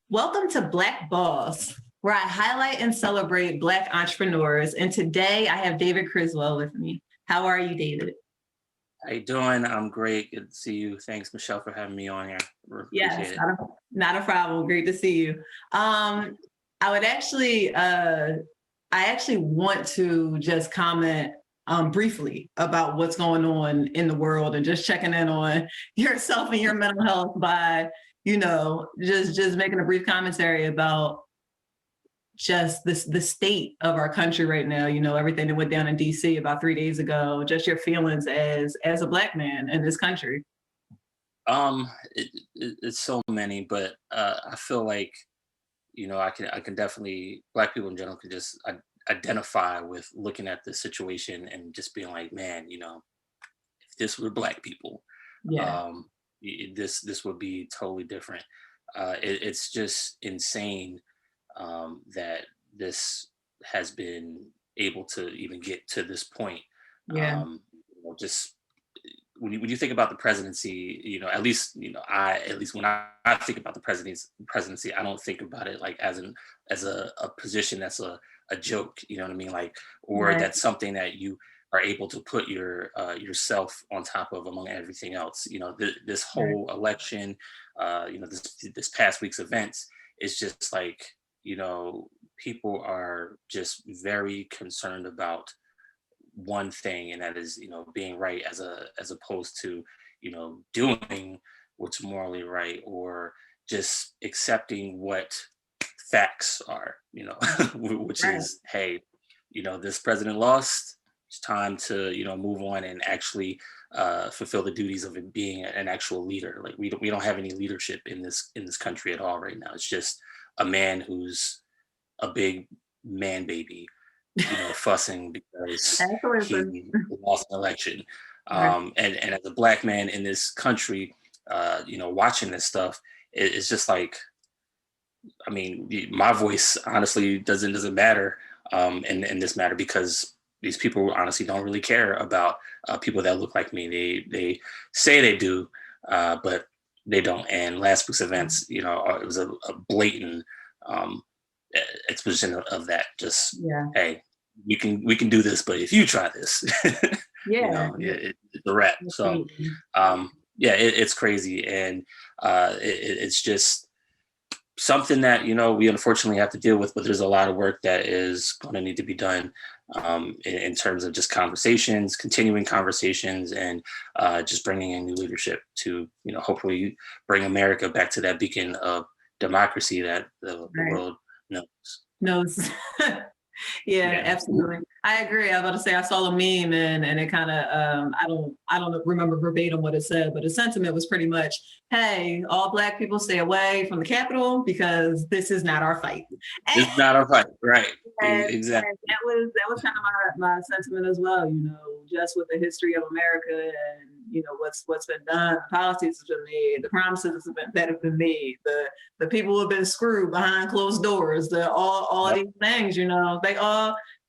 Welcome to Black Boss, where I highlight and celebrate Black entrepreneurs. And today I have David Criswell with me. How are you, David? How you doing? I'm great. Good to see you. Thanks, Michelle, for having me on here. Yes, Appreciate it. not a problem. Great to see you. I would actually, I actually want to just comment briefly about what's going on in the world and just checking in on yourself and your mental health by, just making a brief commentary about just the state of our country right now. Everything that went down in DC about 3 days ago. Just your feelings as a Black man in this country. It's so many, but I feel like I can definitely Black people in general can just identify with looking at the situation and just being like, man, if this were Black people, Yeah, um, this would be totally different. It's just insane that this has been able to even get to this point. yeah, Just when you think about the presidency, at least at least when I think about the presidency, I don't think about it like as a position that's a joke. You know what I mean? Like, or right, that's something that you are able to put yourself on top of among everything else. This right, whole election, this past week's events is just like people are just very concerned about one thing, and that is being right as opposed to doing what's morally right, or just accepting what facts are, which right, is, hey, this president lost. It's time to move on and actually fulfill the duties of it being an actual leader. Like we don't have any leadership in this country at all right now. It's just a man who's a big man baby, fussing because absolutely, he lost an election. right, And as a Black man in this country, watching this stuff, it's just like, I mean, my voice honestly doesn't matter in this matter, because these people honestly don't really care about people that look like me. They say they do, but they don't. And last week's events, it was a blatant um, exposition of that. Just, yeah, hey, we can do this, but if you try this, yeah, yeah, it's a wrap. So absolutely. yeah, it's crazy, and it's just something that we unfortunately have to deal with. But there's a lot of work that is going to need to be done in terms of just conversations, continuing conversations, and just bringing in new leadership to hopefully bring America back to that beacon of democracy that the Right. world knows. No, yeah, Yeah. absolutely. I agree. I was about to say I saw a meme and it kind of I don't remember verbatim what it said, but the sentiment was pretty much, hey, all Black people stay away from the Capitol because this is not our fight. It's not a fight, right? And Exactly. that was kind of my sentiment as well. Just with the history of America and what's been done, the policies have been made, the promises that have been made, the people who have been screwed behind closed doors, the all Yep. these things.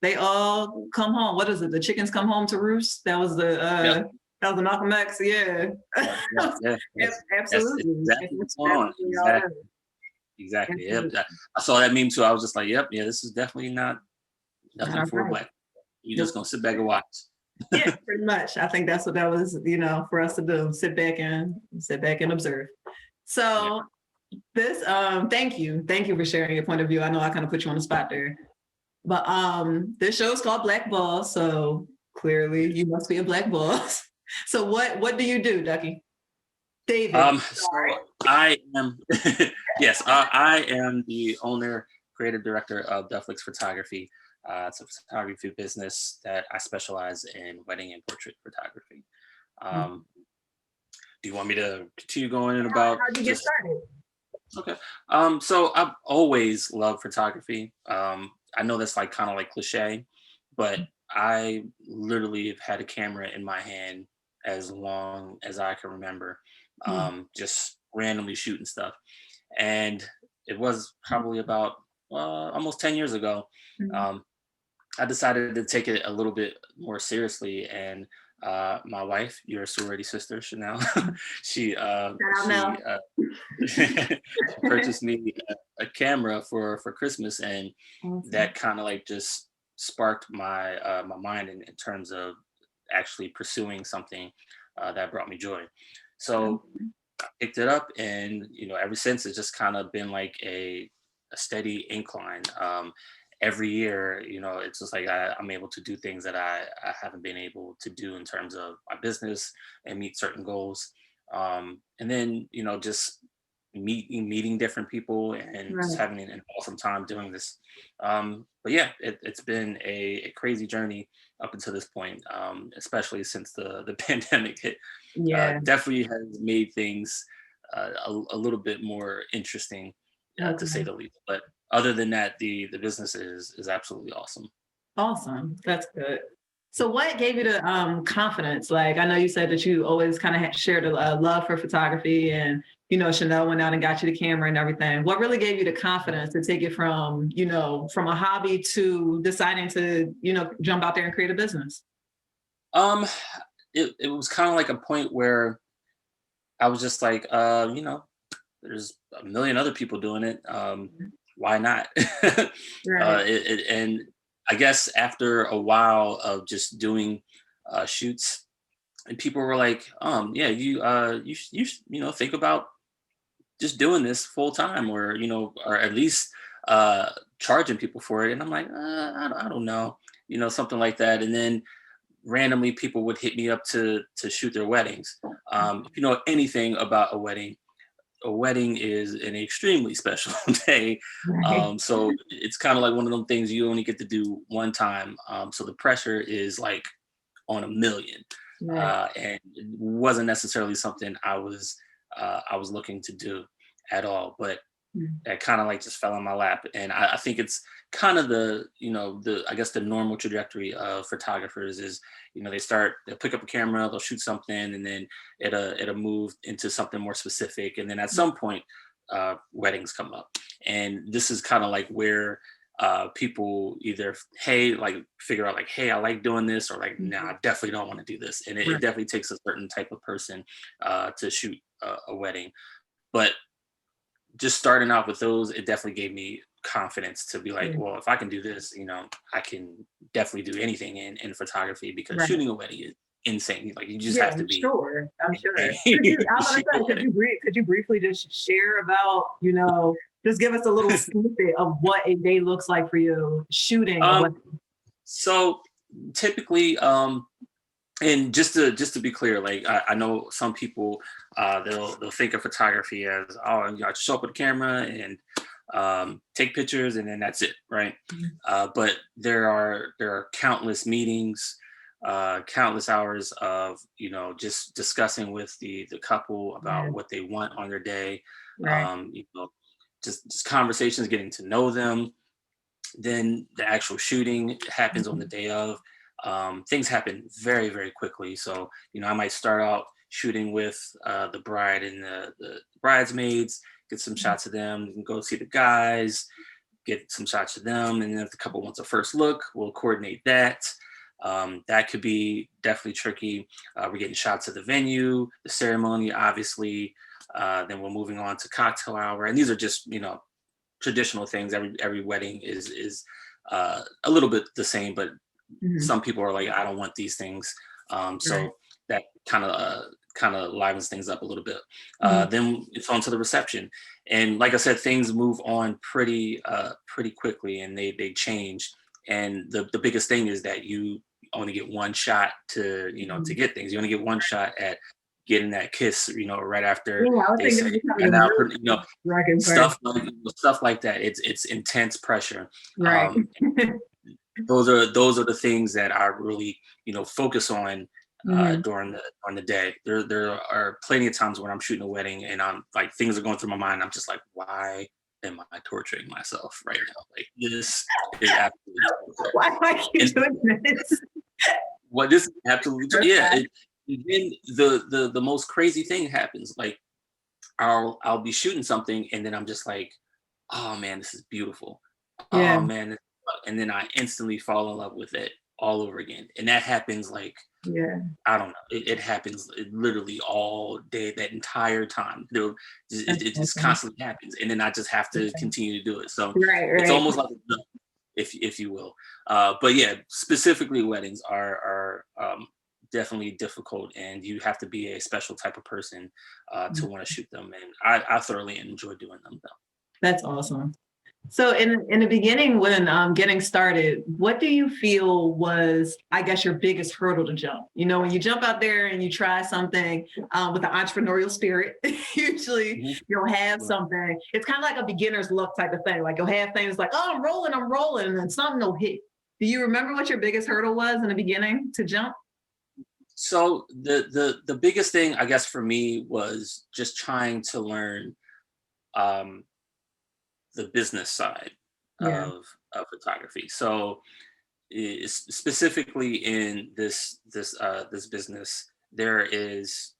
They all come home. What is it? The chickens come home to roost. Yep. That was the Malcolm X. Yeah, Yeah. Yeah. That's absolutely. exactly That's what's going on. definitely all that. Exactly. Exactly. Yep. Absolutely. I saw that meme too. I was just like, yep, yeah, this is definitely not Not nothing our for fight. Black. You just Nope. gonna sit back and watch. Yeah, pretty much. I think that's what that was, for us to do. Sit back and observe. Yeah. So this thank you. Thank you for sharing your point of view. I know I kind of put you on the spot there. But this show is called Black Boss, so clearly you must be a Black boss. So what do you do, Ducky? David. Sorry. So I am, yes, I am the owner, creative director of Dufflix Photography. It's a photography business that I specialize in wedding and portrait photography. Um, do you want me to continue going in about How'd you get just started? okay? So I've always loved photography. I know that's like kind of like cliche, but I literally have had a camera in my hand as long as I can remember, Hmm. just randomly shooting stuff. And it was probably about almost 10 years ago. Mhm. Um, I decided to take it a little bit more seriously, and my wife, your sorority sister, Chanel, she Shout out she now. She purchased me a camera for Christmas, and Awesome. that kind of like just sparked my my mind in terms of actually pursuing something that brought me joy. So picked it up, and ever since it's just kind of been like a steady incline. Every year, it's just like I'm able to do things that I haven't been able to do in terms of my business and meet certain goals. And then just meeting different people and just Right. having an awesome time doing this. But yeah, it's been a crazy journey up until this point, especially since the pandemic hit. Yeah. Definitely has made things a little bit more interesting, to say Okay. the least. But other than that, the business is absolutely awesome. Awesome. That's good. So what gave you the confidence? Like I know you said that you always kind of shared a love for photography and Chanel went out and got you the camera and everything. What really gave you the confidence to take it from, from a hobby to deciding to, jump out there and create a business? Um, it was kind of like a point where I was just like, there's a million other people doing it. Why not? Right. And I guess after a while of just doing shoots, and people were like, yeah, think about just doing this full time, or or at least charging people for it. And I'm like, I don't know, something like that. And then randomly people would hit me up to shoot their weddings. If you know anything about a wedding is an extremely special day. Right. So it's kind of like one of them things you only get to do one time. So the pressure is like on a million. Right. And it wasn't necessarily something I was looking to do at all. But Mm. that kind of like just fell on my lap. And I think it's kind of the I guess the normal trajectory of photographers is, they'll pick up a camera, they'll shoot something, and then it'll move into something more specific. And then at some point, weddings come up. And this is kind of like where people either, hey, like figure out like, hey, I like doing this, or like, nah, Mhm. I definitely don't want to do this. And it Right. definitely takes a certain type of person to shoot a wedding. But just starting out with those, it definitely gave me confidence to be like, Yeah. well, if I can do this, I can definitely do anything in photography, because Right. shooting a wedding is insane. Like you just Yeah, have to I'm be sure. I'm sure. Could you, I to was shoot a gonna say, wedding. could you briefly just share about, just give us a little snippet of what a day looks like for you shooting a um, wedding? so typically, and just to be clear, like I know some people, they'll think of photography as, oh, I show up with a camera and take pictures, and then that's it, right? Mhm. But there are countless meetings, countless hours of just discussing with the couple Yeah, about what they want on their day. right. um, you know just conversations, getting to know them. Then the actual shooting happens on the Mhm. day of. Things happen very, very quickly. So, I might start out shooting with the bride and the bridesmaids, get some shots of them, and go see the guys, get some shots of them. And then if the couple wants a first look, we'll coordinate that. That could be definitely tricky. We're getting shots of the venue, the ceremony, obviously. Then we're moving on to cocktail hour. And these are just, traditional things. Every wedding is a little bit the same, but Mhm. some people are like, I don't want these things. Right. So that kind of livens things up a little bit. Mhm. Then it's on to the reception, and like I said, things move on pretty quickly, and they change. And the biggest thing is that you only get one shot to Mhm. get things. You only get one shot at getting that kiss, right after Yeah, I was they thinking say, of just having a and now, really dragon first. stuff like that. It's intense pressure. Right. Um, those are the things that I really focus on Mhm. during the day. There are plenty of times when I'm shooting a wedding and I'm like, things are going through my mind. I'm just like, why am I torturing myself right now? Like, this is absolutely torture. Why do I keep And doing this? what this is absolutely yeah. Okay. Then the most crazy thing happens. Like I'll be shooting something, and then I'm just like, oh man, this is beautiful. Yeah. Oh man, and then I instantly fall in love with it all over again. And that happens like Yeah. I don't know. It happens literally all day, that entire time. That's It just awesome. constantly happens, and then I just have to Okay. continue to do it. So Right, it's right. almost like a drug, if you will. But yeah, specifically weddings are definitely difficult, and you have to be a special type of person to want to shoot them. And I thoroughly enjoy doing them, though. That's awesome. So in the beginning, when getting started, what do you feel was, I guess, your biggest hurdle to jump? You know, when you jump out there and you try something with the entrepreneurial spirit, usually Mhm. you'll have Right. something. It's kind of like a beginner's luck type of thing. Like you'll have things like, oh, I'm rolling, and then something will hit. Do you remember what your biggest hurdle was in the beginning to jump? So the biggest thing, I guess, for me was just trying to learn um, the business side Yeah. of photography. So specifically in this business, there is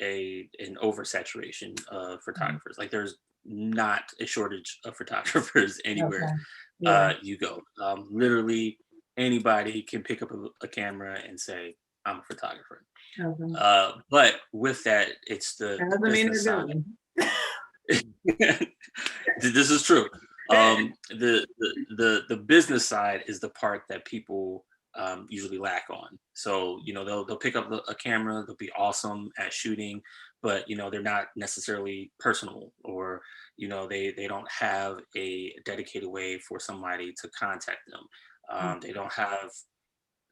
a an oversaturation of Mhm. photographers. Like there's not a shortage of photographers anywhere Okay. Yeah. you go. Literally anybody can pick up a camera and say, I'm a photographer. Okay. But with that, it's That the doesn't mean business they're side. good. This is true. The business side is the part that people usually lack on. So they'll pick up a camera, they'll be awesome at shooting, but they're not necessarily personal, or they don't have a dedicated way for somebody to contact them. They don't have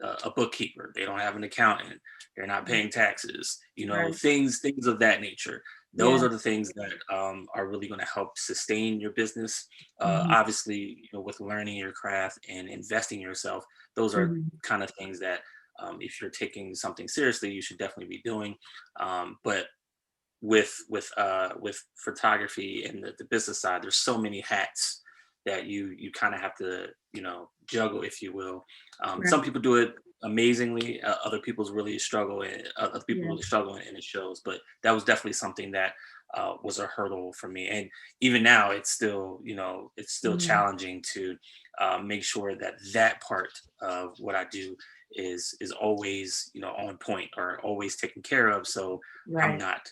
a bookkeeper, they don't have an accountant, they're not paying taxes, Right. things of that nature. Those Yeah. are the things that are really going to help sustain your business. Mhm. Obviously, with learning your craft and investing in yourself, those are Mhm. kind of things that if you're taking something seriously, you should definitely be doing. But with photography and the business side, there's so many hats that you kind of have to juggle, if you will. Right. Some people do it amazingly. Other people Yeah. really struggle, and it shows. But that was definitely something that was a hurdle for me, and even now it's still Mhm. challenging to make sure that that part of what I do is always on point, or always taken care of, so I'm Right. not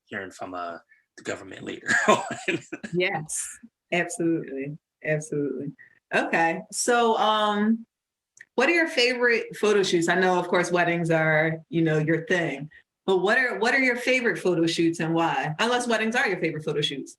hearing from the government later. Yes, absolutely. Absolutely. Okay. So, what are your favorite photo shoots? I know, of course, weddings are, your thing, but what are your favorite photo shoots and why? Unless weddings are your favorite photo shoots.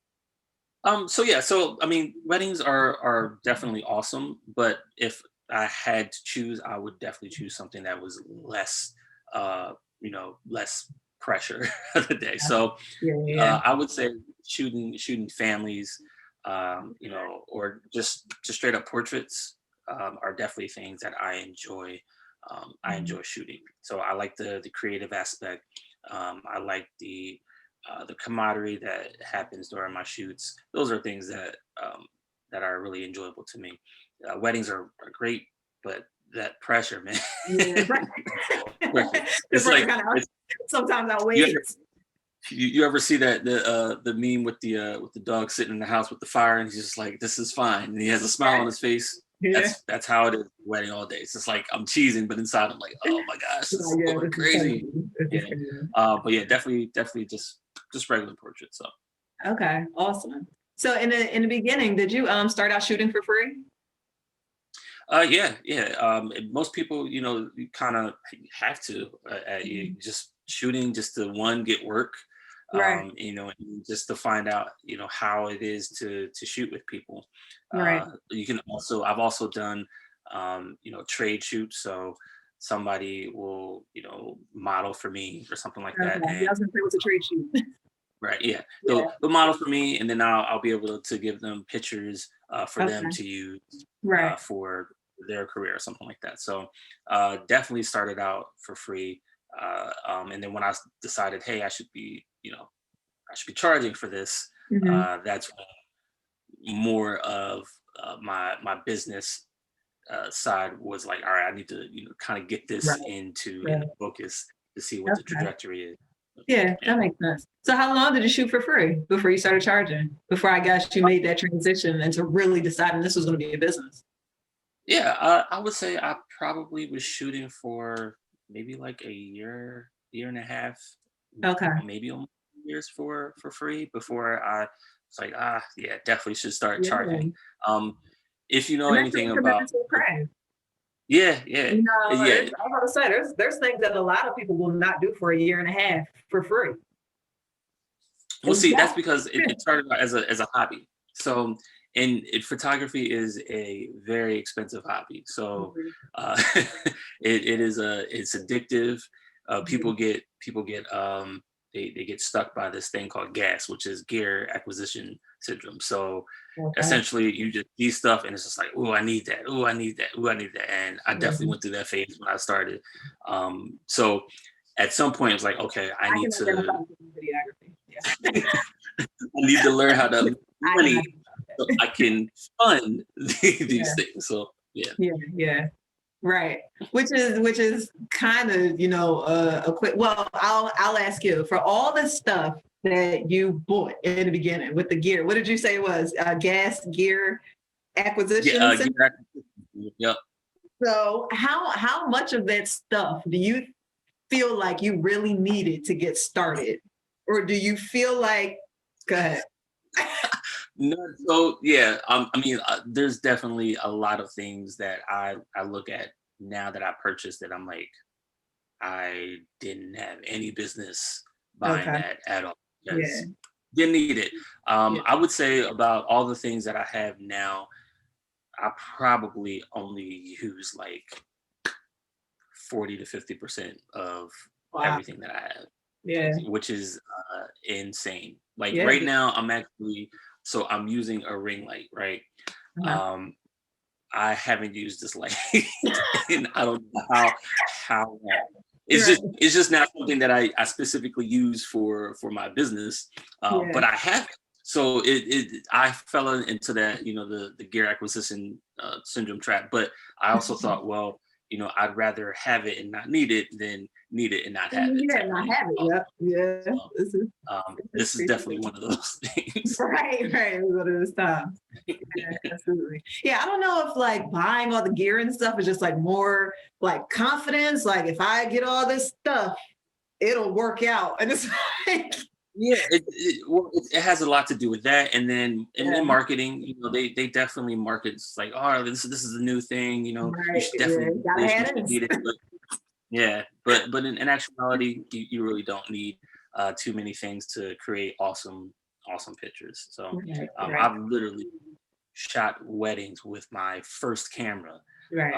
So yeah, so I mean, weddings are definitely awesome, but if I had to choose, I would definitely choose something that was less, less pressure of the day. So Yeah, yeah, I would say shooting families, or just straight up portraits, are definitely things that I enjoy. I yeah. enjoy shooting, so I like the creative aspect. I like the camaraderie that happens during my shoots. Those are things that are really enjoyable to me. Weddings are great, but that pressure, man. Yeah, right. Pressure. The It's person like kind of it's sometimes you outweighs. you ever see that the meme with the dog sitting in the house with the fire, and he's just like, this is fine, and he has a smile on his face. Yeah. That's how it is wedding all day. It's just like I'm cheesing, but inside I'm like, oh my gosh, this Oh, is yeah, going this is crazy. crazy. This is Yeah. crazy. But yeah, definitely just regular portraits. So Okay, awesome. So in the beginning, did you start out shooting for free? yeah. And most people, you kind of have to you Mhm. just shooting just to one get work, Right, and just to find out, how it is to shoot with people. right. You can also I've also done trade shoots, so somebody will model for me or something like Okay. that, Yeah, I and was gonna say it was a trade shoot. right, yeah, Yeah. they'll model for me, and then I'll be able to give them pictures for them Okay. to use Right. for their career or something like that. So definitely started out for free, and then when decided, hey, I should be charging for this, Hmm. that's when more of my business side was like, all right, I need to kind of get this Right. into Right. focus to see what the Okay. trajectory is. Yeah, Yeah. that makes sense. So how long did you shoot for free before you started charging? Before I guess you made that transition into really deciding this was going to be a business. Yeah, I would say I probably was shooting for. maybe like a year and a half, Okay. maybe almost 2 years for free before I was like, yeah, definitely should start charging. Yeah. Um, if you know And that's anything a about, commitment to a craft. yeah, yeah, You know, yeah. I'm about to say there's things that a lot of people will not do for a year and a half for free. Well, And see, that's that's because yeah. it started out as a hobby. So, photography is a very expensive hobby. So, Mhm, uh, it is it's addictive. mhm. People get they get stuck by this thing called gas, which is gear acquisition syndrome. So, Okay. essentially, you just see stuff and it's just like, oh, I need that. Oh, I need that. Oh, I need that. And I definitely Mhm. went through that phase when I started. So, at some point, it was like, okay, I I need can to identify with videography. Yeah. I need to learn how to make I can money identify with so that. I can fund these Yeah. things. So yeah. Yeah. Yeah. Right. Which is kind of, a quick well, I'll ask you for all the stuff that you bought in the beginning with the gear. What did you say it was? Gas gear Yeah, acquisition. gear acquisition. Yep. So how much of that stuff do you feel like you really needed to get started? Or do you feel like go ahead. No, so yeah, I mean, there's definitely a lot of things that I look at now that I purchased that I'm like, I didn't have any business buying Okay. that at all Yeah. because didn't need it. Yeah. I would say about all the things that I have now, I probably only use like 40 to 50% of Wow. everything that I have, Yeah. which is insane. Like Yeah. right now, so I'm using a ring light, right? Uh-huh. Um, I haven't used this light in I don't know how long. Right. It's just not something that I specifically use for my business, Yeah. but I have it. So I fell into that, the gear acquisition syndrome trap. But I also thought, well, I'd rather have it and not need it than need it and not have it Yeah, type and of I thing. have it. Yep. Yeah. So This is this is definitely basically one of those things. right, right. What it is time. Yeah, absolutely. Yeah, I don't know if like buying all the gear and stuff is just like more like confidence. Like if I get all this stuff, it'll work out. And it's like, Yeah, well, it has a lot to do with that, and then yeah, marketing. They definitely market it's like, oh, this is a new thing. You right. should Yeah, definitely do gotta this. You have should this. need it. But yeah, but in actuality, you really don't need too many things to create awesome pictures. So Right, right, I've literally shot weddings with my first camera, right,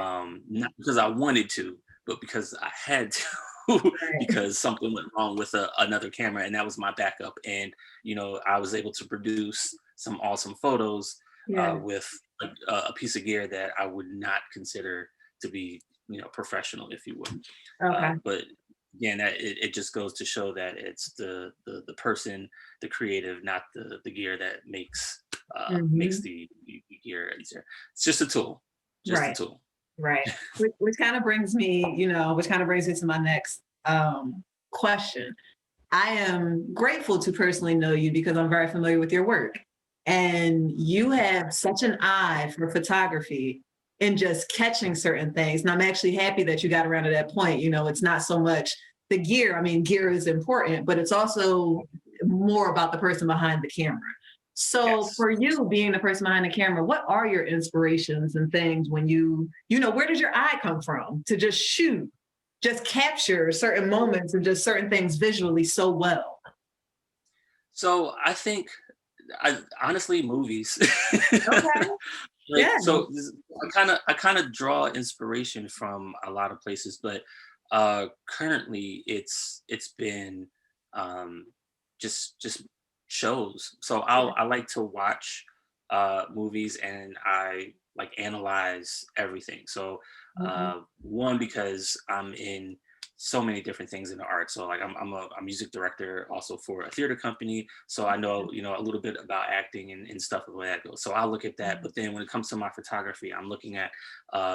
not because I wanted to, but because I had to, right. because something went wrong with another camera, and that was my backup. And I was able to produce some awesome photos Yeah. with a piece of gear that I would not consider to be professional, if you would. Okay. But again, it just goes to show that it's the person, the creative, not the gear that makes Hmm. the gear easier. It's just a tool, just a Right. tool. Right. Which kind of brings me, which kind of brings me to my next question. I am grateful to personally know you because I'm very familiar with your work. And you have such an eye for photography and just catching certain things. And I'm actually happy that you got around to that point. It's not so much the gear. I mean, gear is important, but it's also more about the person behind the camera. So Yes. for you being the person behind the camera, what are your inspirations and things when where does your eye come from to just shoot, just capture certain moments and just certain things visually so well? So I think, honestly, movies. Okay. Like, Yeah. so I kind of draw inspiration from a lot of places, but currently it's been um just shows. So I like to watch movies, and I like analyze everything. So Mhm. one, because I'm in so many different things in the art. So like I'm a music director also for a theater company. So I know, a little bit about acting and stuff the way that goes. So I'll look at that. But then when it comes to my photography, I'm looking at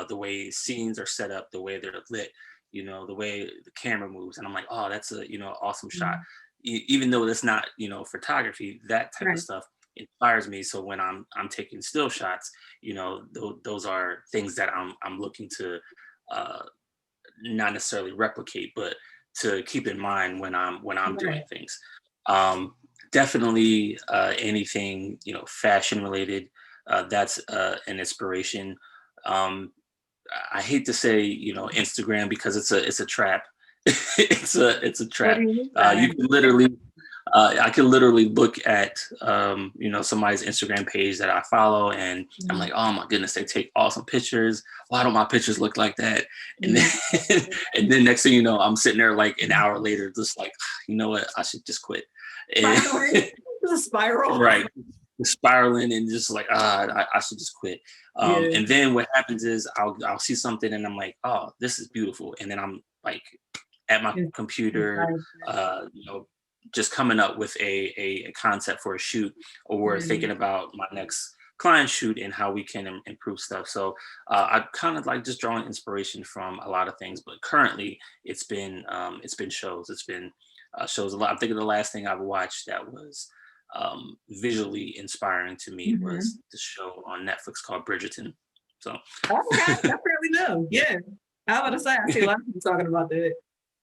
the way scenes are set up, the way they're lit, the way the camera moves. And I'm like, oh, that's a, awesome shot. Mhm. Even though it's not, photography, that type of Right. stuff inspires me. So when I'm taking still shots, those are things that I'm looking to uh not necessarily replicate, but to keep in mind when I'm doing Right. things. Um, Definitely anything fashion related. That's an inspiration. Um, I hate to say Instagram because it's a trap. It's a What do trap. you mean? You can literally I can literally look at somebody's Instagram page that I follow, and I'm Mhm. like, oh my goodness, they take awesome pictures. Why don't my pictures look like that? And then Mhm. and then next thing you know, I'm sitting there like an hour later, just like, you know what, I should just quit. And Spiraling. It's a spiral. right, spiraling and just like I should just quit. Yeah. And then what happens is I'll see something and I'm like, oh, this is beautiful, and then I'm like at my It's computer, inspiring. just coming up with a concept for a shoot, or Mhm. thinking about my next client shoot and how we can improve stuff. So I kind of like just drawing inspiration from a lot of things, but currently it's been shows. It's been shows a lot. I'm thinking the last thing I've watched that was visually inspiring to me was Mhm. the show on Netflix called Bridgerton. So Oh, okay. I barely know. yeah, Yeah. I was about to say, I see a lot of people talking about that.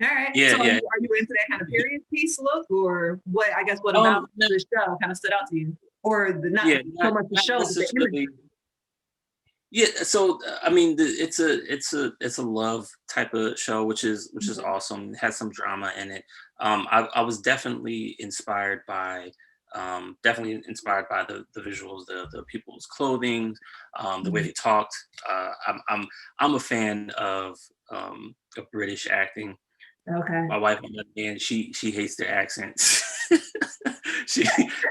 All right. yeah, So yeah. are you into that kind of period piece look, or what? I guess what about No, the show kind of stood out to you, or not yeah, so much the not show, but the necessarily. imagery? Yeah, so I mean, it's a love type of show, which is Mhm. awesome. It has some drama in it. I was definitely inspired by the visuals, the people's clothing, the way Mhm. they talked. I'm a fan of British acting. Okay. My wife, on the other hand, she hates their accents. she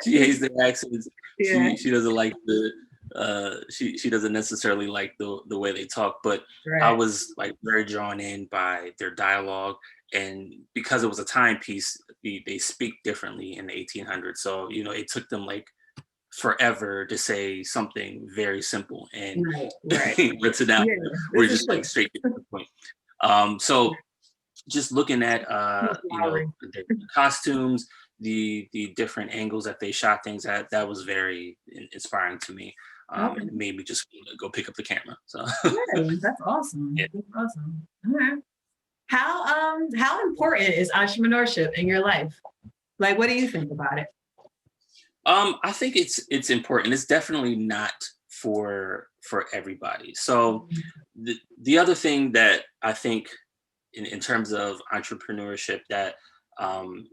she hates their accents. Yeah. She doesn't like she doesn't necessarily like the way they talk. But I Right. was like very drawn in by their dialogue, and because it was a timepiece, they speak differently in the 1800s. So it took them like forever to say something very simple, and Right. Right. but to now Yeah. we're This is just like true. straight to the point. So just looking at More flowery. the costumes, the different angles that they shot things at, that was very inspiring to me, and it Okay. made me just go pick up the camera. So Yeah, that's awesome. yeah. That's awesome. Okay. How important is entrepreneurship in your life? Like, what do you think about it? I think it's important. It's definitely not for everybody. So the other thing that I think in terms of entrepreneurship that um,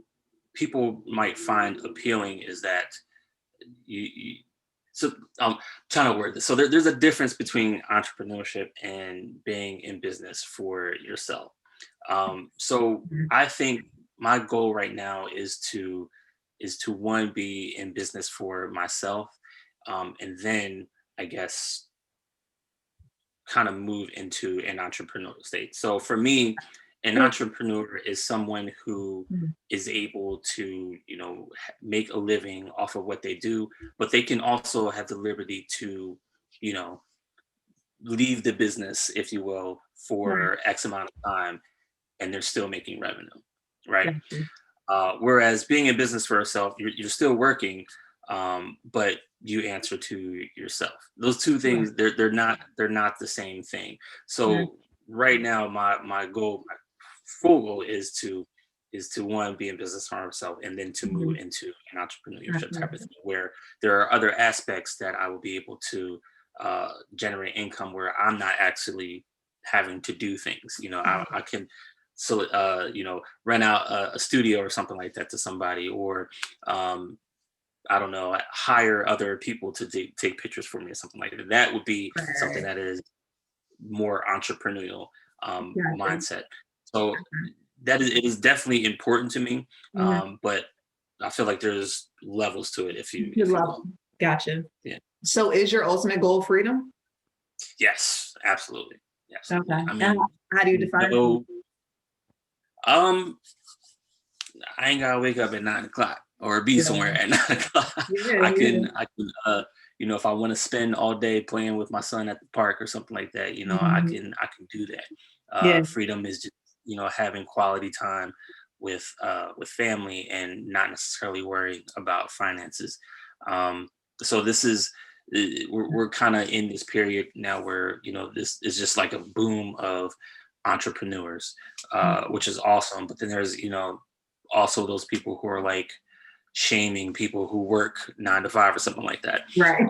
people might find appealing is that you so I'm trying to word this. So there's a difference between entrepreneurship and being in business for yourself. So Mhm. I think my goal right now is to one, be in business for myself, and then I guess kind of move into an entrepreneurial state. So for me, an Yeah. entrepreneur is someone who Mhm. is able to, make a living off of what they do, but they can also have the liberty to, you know, leave the business, if you will, Right. for X amount of time, and they're still making revenue, right? Gotcha. Whereas being in business for yourself, you're still working, but you answer to yourself. Those two Right. things, they're not the same thing. Right. So right now, my goal, my full goal is to one, be in business for myself, and then to move Mhm. into an entrepreneurship type of Gotcha. thing where there are other aspects that I will be able to generate income where I'm not actually having to do things. I can so rent out a studio or something like that to somebody, or um, I don't know, hire other people to take pictures for me or something like that. That would be something Right. that is more entrepreneurial Gotcha. mindset. So it is definitely important to me, Mhm. but I feel like there's levels to it, Good if you level. will. Gotcha. Yeah. So is your ultimate goal freedom? Yes, absolutely. Absolutely. Okay. I And mean, how do you define freedom? no, um, I ain't gotta wake up at 9 o'clock or be somewhere Yeah. at 9 o'clock. Yeah. I Yeah. can, I can, if I want to spend all day playing with my son at the park or something like that, Mhm. I can do that. Yeah. Freedom is just, having quality time with family and not necessarily worrying about finances. So this is, we're kind of in this period now where, this is just like a boom of entrepreneurs, which is awesome. But then there's, also those people who are like shaming people who work 9 to 5 or something like that. Right.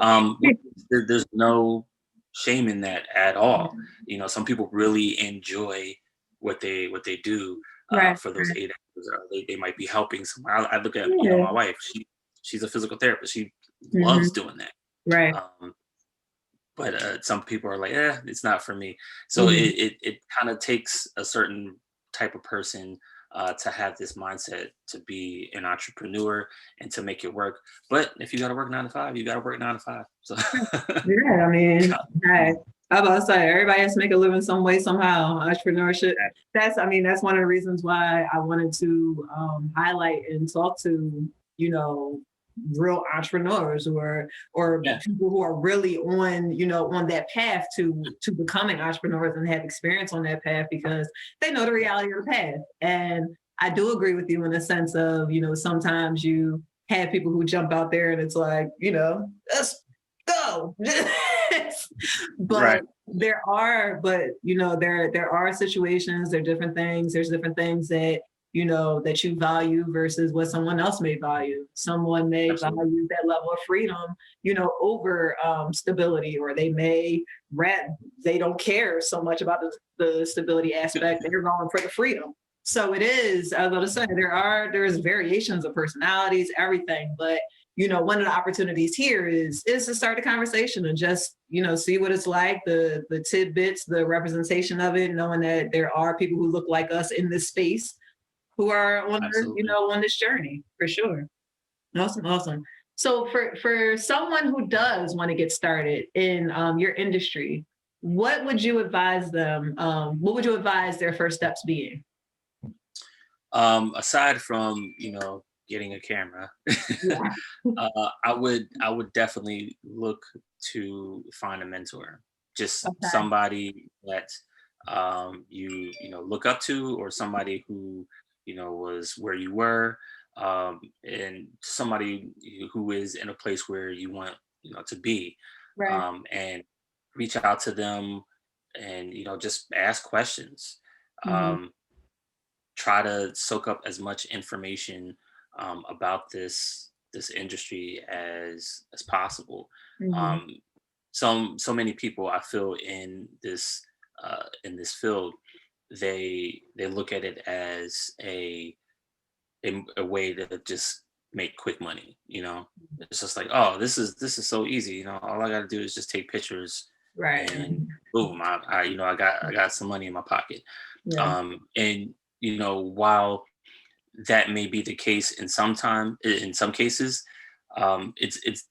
There's no shame in that at all. Some people really enjoy what they do Right. for those 8 hours. Or they might be helping someone. I look at Yeah. my wife. She's a physical therapist. She Mhm. loves doing that. Right. But some people are like, it's not for me. So Mhm. it kind of takes a certain type of person to have this mindset to be an entrepreneur and to make it work. But if you got to work 9 to 5, you got to work 9 to 5. So Yeah, I mean, hey, I'm about to say everybody has to make a living some way, somehow. Entrepreneurship. That's one of the reasons why I wanted to highlight and talk to, you know, real entrepreneurs or yeah, people who are really on, on that path to becoming entrepreneurs and have experience on that path because they know the reality of the path. And I do agree with you in the sense of, sometimes you have people who jump out there and it's like, let's go. right. But there are situations, there are different things, there's different things that that you value versus what someone else may value. Someone may Absolutely. value that level of freedom, over stability, or they don't care so much about the stability aspect. They're going for the freedom. So it is, I was going to say, there's variations of personalities, everything, but one of the opportunities here is to start a conversation and just, see what it's like, the tidbits, the representation of it, knowing that there are people who look like us in this space who are Absolutely. on this journey for sure. Awesome, awesome. So for someone who does want to get started in your industry, what would you advise them? What would you advise their first steps being? Aside from getting a camera, Yeah. I would definitely look to find a mentor, just Okay. somebody that you look up to, or somebody who was where you were, and somebody who is in a place where you want to be, Right. and reach out to them and just ask questions. Hmm. Um, Try to soak up as much information about this industry as possible. Hmm. Um, so many people I feel in this field, they look at it as a way to just make quick money. It's just like, oh, this is so easy. All I got to do is just take pictures Right. and boom, I got some money in my pocket. Yeah. And while that may be the case in some cases, it's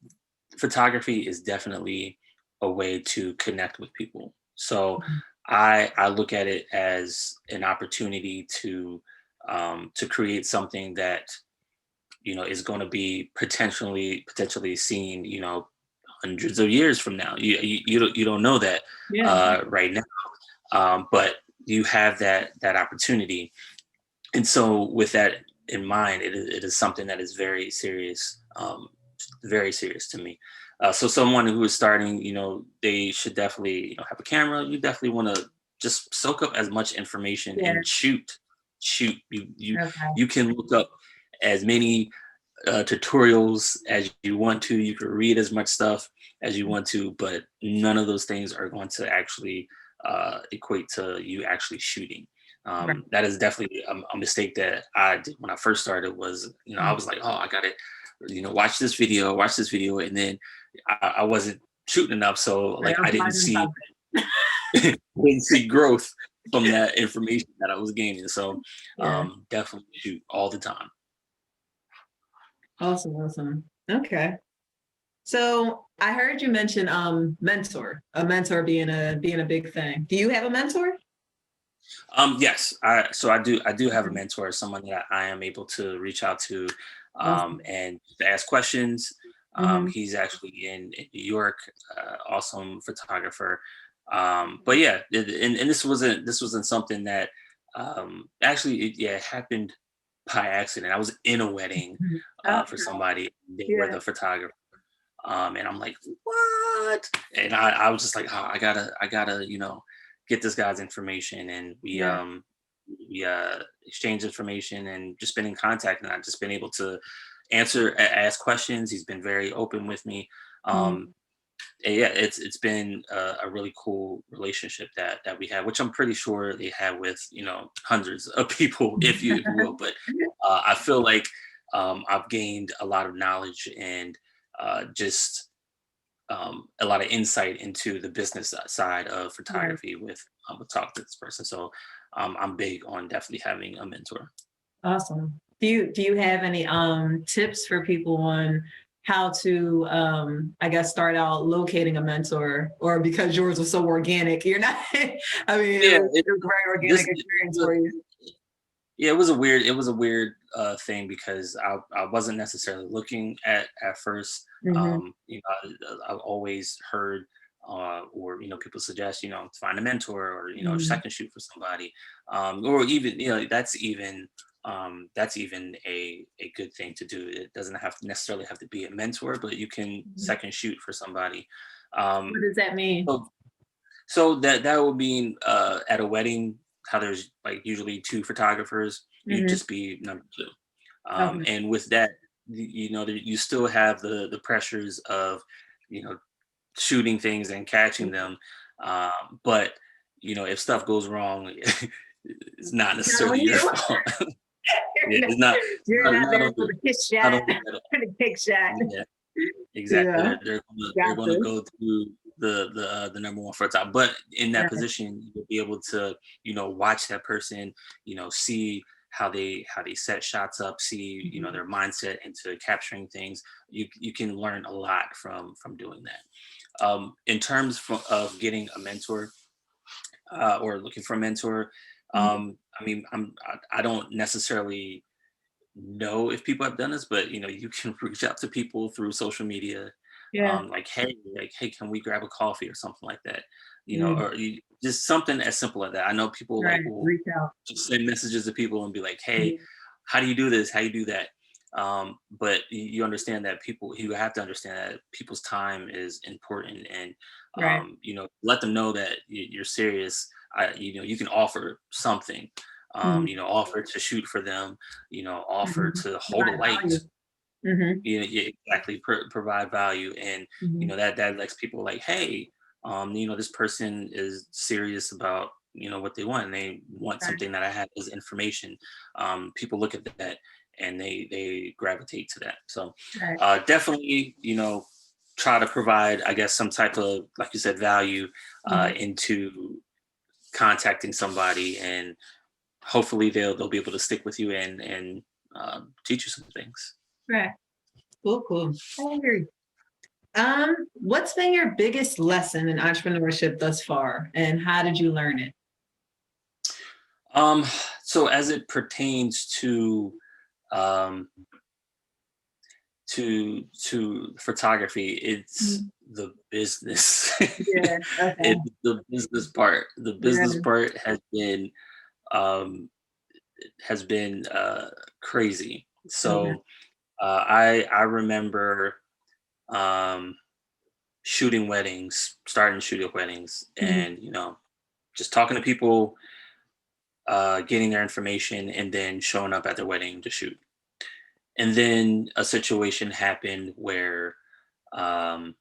photography is definitely a way to connect with people. So I look at it as an opportunity to create something that is going to be potentially seen hundreds of years from now. You don't know that Yeah. right now, but you have that opportunity. And so with that in mind, it is something that is very serious to me. So someone who is starting, they should definitely have a camera. You definitely want to just soak up as much information Yeah. and shoot. Okay. You can look up as many tutorials as you want to. You can read as much stuff as you want to, but none of those things are going to actually equate to you actually shooting. Right. That is definitely a mistake that I did when I first started. Was I Mm. was like, oh, I got to watch this video, and then I wasn't shooting enough, so Right. like I I was didn't finding see something. didn't see growth from that information that I was gaining. So Yeah. definitely shoot all the time. Awesome. Awesome. Okay. So I heard you mention a mentor being a big thing. Do you have a mentor? Yes, I do have a mentor, someone that I am able to reach out to, Awesome. and to ask questions. Hmm. He's actually in New York, awesome photographer. But yeah, and this wasn't something that actually it happened by accident. I was in a wedding Oh, for somebody. They were yeah. the photographer, and I'm like, what? And I was just like, oh, I gotta, get this guy's information, and Yeah. we exchange information and just been in contact, and I've just been able to ask questions. He's been very open with me. Um, Mhm. and yeah, it's been a really cool relationship that we have, which I'm pretty sure they have with hundreds of people, if you will. But I feel like I've gained a lot of knowledge and just a lot of insight into the business side of Right. photography with talk to this person. So I'm big on definitely having a mentor. Awesome. Do you have any tips for people on how to I guess start out locating a mentor, or because yours was so organic, you're not I mean Yeah, it was a very this organic experience for you. yeah, it was a weird thing because I wasn't necessarily looking at first. Hmm. I've always heard or people suggest to find a mentor, or Hmm. second shoot for somebody, or even that's even a good thing to do. It doesn't have to necessarily have to be a mentor, but you can second shoot for somebody. What Um, does that mean? so so that would mean at a wedding, how there's like usually two photographers, you'd Hmm. just be number two. Okay. And with that, you still have the pressures of you know shooting things and catching them, but if stuff goes wrong, it's not Not on necessarily your you. fault. you're Yeah, not, it's not you're not not there on for you, the kiss not shot on you at all. or the kick shot. Yeah. Exactly. Yeah. They're gonna Gotcha. go to the number one for a top. But in that Right. position, you'll be able to, watch that person, see how they set shots up, see, Mhm. their mindset into capturing things. You can learn a lot from doing that. In terms of getting a mentor, or looking for a mentor, Mhm. I mean, I don't necessarily know if people have done this, but you can reach out to people through social media, Yeah. like hey, can we grab a coffee or something like that, Mm. or just something as simple as that. I know people Right. like will Reach out. just send messages to people and be like, hey, Mhm. how do you do this? How do you do that? But you understand that you have to understand that people's time is important, and Right. let them know that you're serious. You can offer something, Mhm. offer to shoot for them, offer Mhm. to hold a Provide light, value. Mhm. yeah, exactly, provide value. And Mhm. that lets people like, hey, this person is serious about what they want, and they want Right. something that I have as information. People look at that and they gravitate to that. So Right. definitely, try to provide, I guess, some type of, like you said, value Mhm. into contacting somebody, and hopefully they'll be able to stick with you and teach you some things. Right. Cool, cool. I agree. What's been your biggest lesson in entrepreneurship thus far, and how did you learn it? Um, so as it pertains um, to photography, it's Mhm. the business. Yeah. Okay. It's the business part. The business Yeah. part um, has been crazy. Okay. So I remember um, shooting weddings, starting shooting weddings, Mhm. and just talking to people, getting their information, and then showing up at their wedding to shoot. And then a situation happened where um,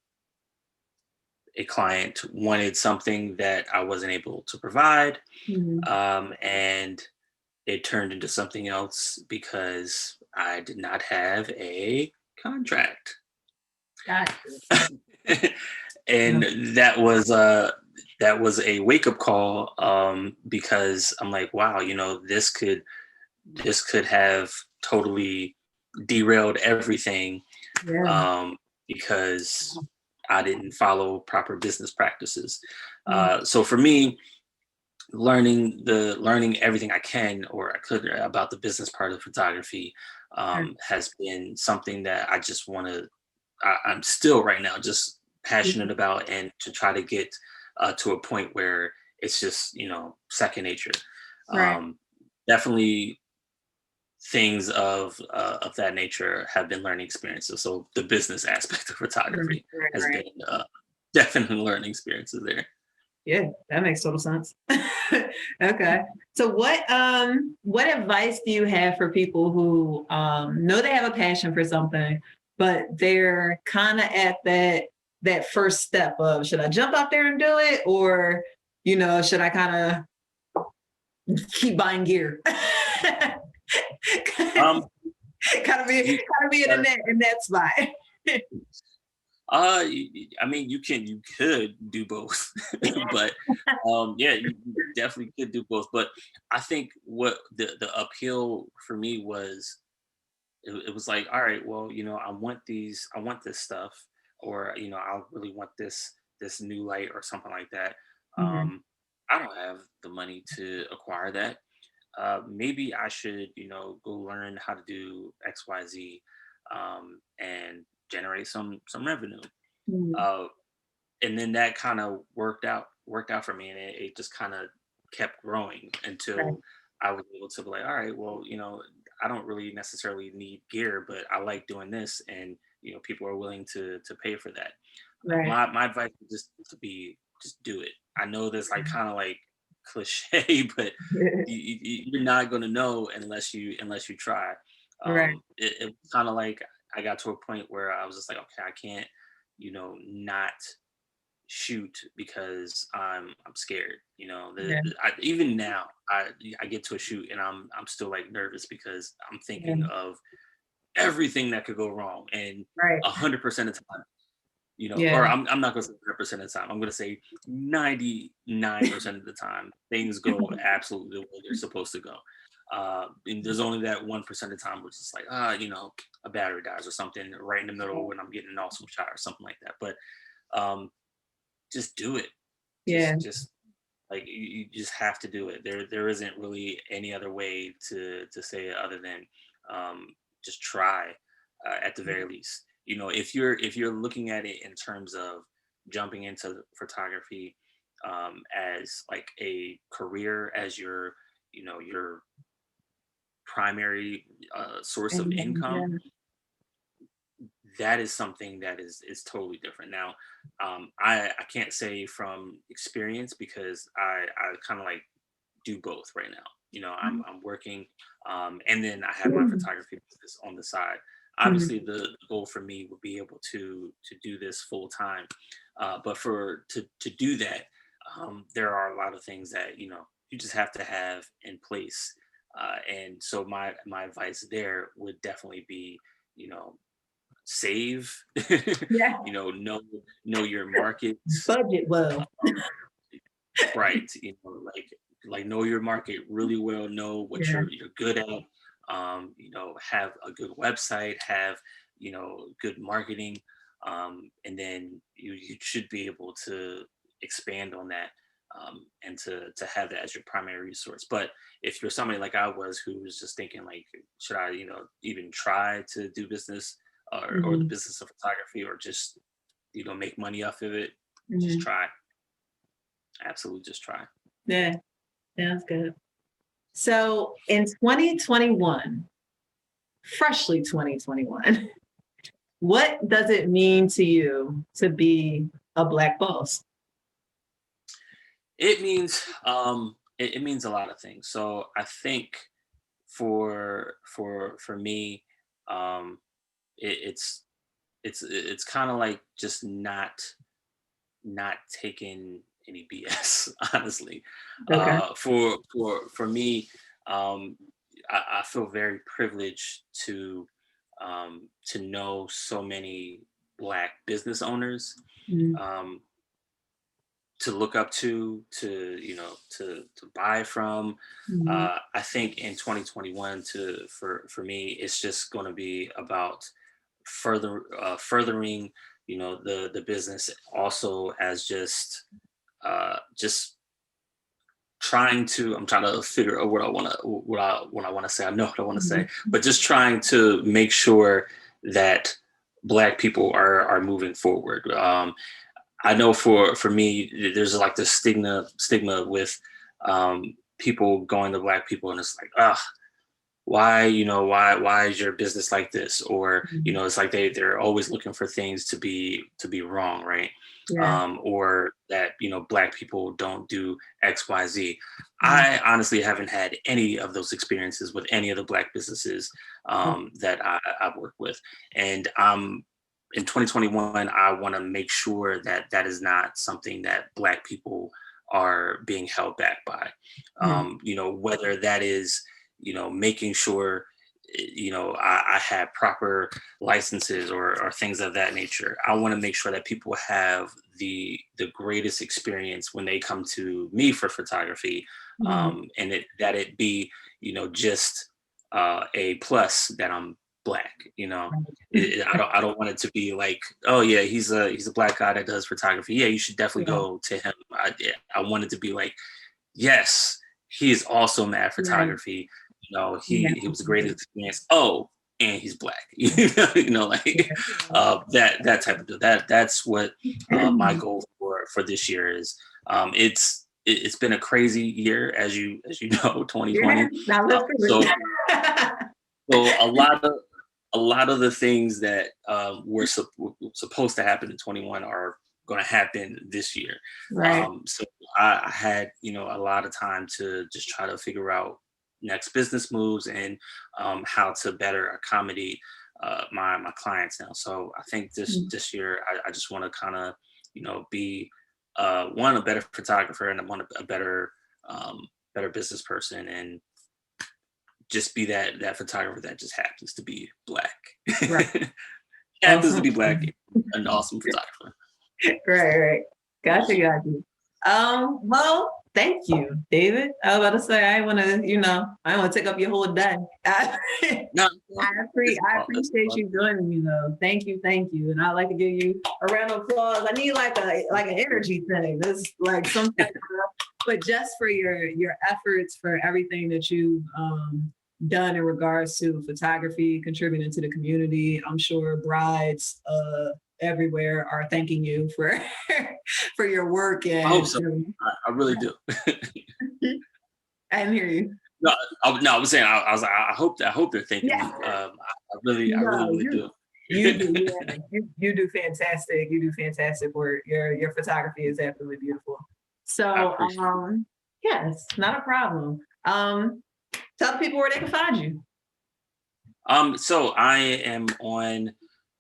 a client wanted something that I wasn't able to provide, Mhm. and it turned into something else because I did not have a contract. Gotcha. And Yeah. that was a wake up call, because I'm like, wow, this could have totally derailed everything, Yeah. um, because I didn't follow proper business practices. Mhm. So for me, learning everything I can or I could about the business part of photography Right. has been something that I just want to. I'm still right now just passionate Mhm. about, and to try to get to a point where it's just second nature. Right. Um, Definitely things of that nature have been learning experiences. So the business aspect of Right. photography Right. has Right. been definitely learning experiences there. Yeah, that makes total sense. Okay. So what advice do you have for people who know they have a passion for something, but they're kind of at that first step of should I jump out there and do it, or should I kind of keep buying gear? Um, you, kind of be in that spot. I mean, you could do both, but yeah, you definitely could do both. But I think what the appeal for me was, it was like, all right, well, I want this stuff, or I really want this new light or something like that. Mhm. Um, I don't have the money to acquire that. Maybe I should, go learn how to do X, Y, Z, and generate some revenue. Mhm. Uh, and then that kind of worked out for me, and it just kind of kept growing Right. until I was able to be like, all right, well, I don't really necessarily need gear, but I like doing this, and people are willing to pay for that. Right. My advice is just do it. I know that's like kind of like cliche, but you're not going to know unless you try. Right. It was kind of like I got to a point where I was just like, okay, I can't, not shoot because I'm scared. Yeah. Even now, I get to a shoot and I'm still like nervous because I'm Yeah. thinking of everything that could go wrong, and Right. 100% of the time, or Yeah. I'm not going to say 100% of the time. I'm going to say 99% of the time, things go absolutely the way they're supposed to go. And there's only that 1% of the time where it's just like, a battery dies or something right in the middle when I'm getting an awesome shot or something like that. But um, just do it. Yeah. Just like you just have to do it. There isn't really any other way to say it other than um, just try, at the very least. If you're looking at it in terms of jumping into photography, as like a career, as your primary source of Mhm. income, Yeah. that is something that is totally different. Now, I can't say from experience because I kind of like do both right now. I'm working, and then I have my photography business on the side. Mhm. Obviously, the goal for me would be able to do this full time, but to do that, there are a lot of things that you just have to have in place. And so my advice there would definitely be, you know, save, Yeah. know your markets, Budget well. right? Like know your market really well, know what Yeah. you're good at. Have a good website, have good marketing, and then you should be able to expand on that, and to have that as your primary resource. But if you're somebody like I was, who was just thinking like, should I even try to do business, or the Mhm. business of photography, or just make money off of it, just Mhm. try. Absolutely, just try. Yeah. Sounds good. So in 2021, freshly 2021, what does it mean to you to be a Black boss? It means it means a lot of things. So I think for me, um it's kind of like just not taking any BS, honestly. Okay. For me, um I feel very privileged to know so many Black business owners, Mhm. um to look up to buy from. Mhm. I think in 2021, for me, it's just going to be about furthering the business, also as just I'm trying to figure out what I want to say. I know what I want to say, Mhm. but just trying to make sure that Black people are moving forward. I know for me, there's like this stigma with people going to Black people, and it's like, ah, why is your business like this? Or, Mhm. it's like they're always looking for things to be wrong, right? Yeah. Or that, Black people don't do XYZ. Mhm. I honestly haven't had any of those experiences with any of the Black businesses that I've worked with. And in 2021, I want to make sure that that is not something that Black people are being held back by. Mhm. Whether that is, making sure, I have proper licenses or things of that nature. I want to make sure that people have the greatest experience when they come to me for photography, Mhm. and it be, just a plus that I'm Black. I don't want it to be like, oh yeah, he's a Black guy that does photography. Yeah, you should definitely Yeah. go to him. I want it to be like, yes, he is awesome at Right. photography. Yeah. He was a great experience. Oh, and he's Black. Like that type of deal. That's what my goal for this year is. It's been a crazy year, as you know, Yeah. 2020. Now Uh, let's do so it. so a lot of the things that were supposed to happen in 21 are going to happen this year. Right. So I had, a lot of time to just try to figure out next business moves and how to better accommodate my clients now. So I think this year I just want to kind of, be one, a better photographer, and I want a better business person, and just be that photographer that just happens to be Black. Right. Happens to Awesome. be Black, an awesome photographer. Right, right. Gotcha, gotcha. Well, thank you, David. I was about to say I want to, I want to take up your whole day. No, I appreciate you joining me though. Thank you. And I'd like to give you a round of applause. I need like an energy thing. This like some type of, but just for your efforts, for everything that you've done in regards to photography, contributing to the community. I'm sure brides everywhere are thanking you for for your work I hope and so. I really do. I didn't hear you. No, I was saying, I was like, I hope they're thanking Yeah. me. I really, No, really do. you do, yeah. You do fantastic. You do fantastic work. Your photography is absolutely beautiful. I So appreciate it. yes, not a problem. Tell the people where they can find you. So I am on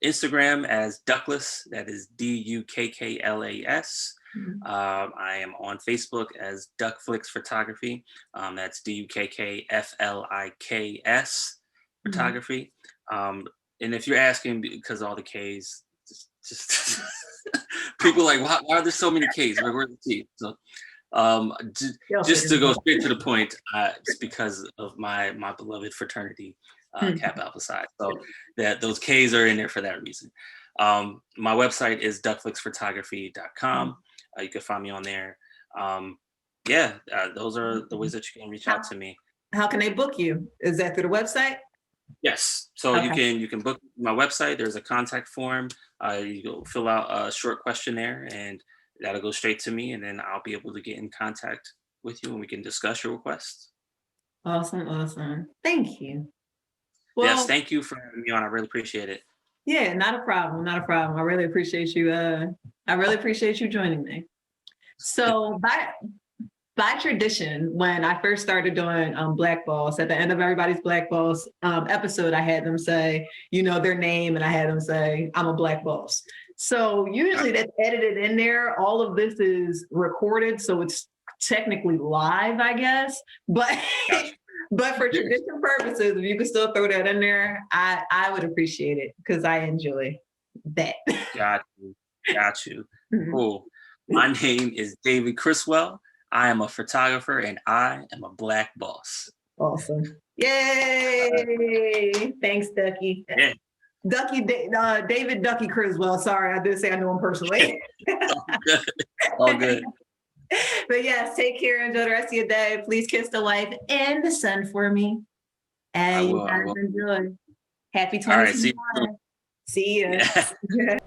Instagram as Duckless. That is Dukklas. Mhm. I am on Facebook as Duckflix Photography. That's Dukkfliks Mhm. Photography. And if you're asking because all the K's, just people like, why are there so many K's? Where's the T? So You'll just figure to it go out. straight to the point, it's because of my beloved fraternity, Mhm. Kappa Alpha Psi. So that those K's are in there for that reason. My website is duckflixphotography.com. You can find me on there. Um, yeah, those are the ways that you can reach How, out to me. how can they book you? Is that through the website? Yes, so you Okay. can book my website. There's a contact form. You go fill out a short questionnaire, and that'll go straight to me, and then I'll be able to get in contact with you, and we can discuss your requests. Awesome, awesome. Thank you. Yes, Well, thank you for having me on. I really appreciate it. yeah, not a problem, not a problem. I really appreciate you joining me. So by tradition, when I first started doing Black Boss, at the end of everybody's Black Boss episode, I had them say, their name, and I had them say, I'm a Black Boss. So Got usually that's edited in there. All of this is recorded, so it's technically live, I guess. But got but for you. tradition purposes, if you could still throw that in there, I would appreciate it because I enjoy that. Got you. Got you. Cool. My name is David Criswell. I am a photographer and I am a Black boss. Awesome. Uh, Yay. Thanks, Ducky. yeah. David Ducky Criswell. Sorry, I did say I knew him personally. All good. All good. But yes, take care. Enjoy the rest of your day. Please kiss the wife and the son for me. I And you will. I guys will. enjoy. Happy All right. See you soon. 2025. See ya. Yeah.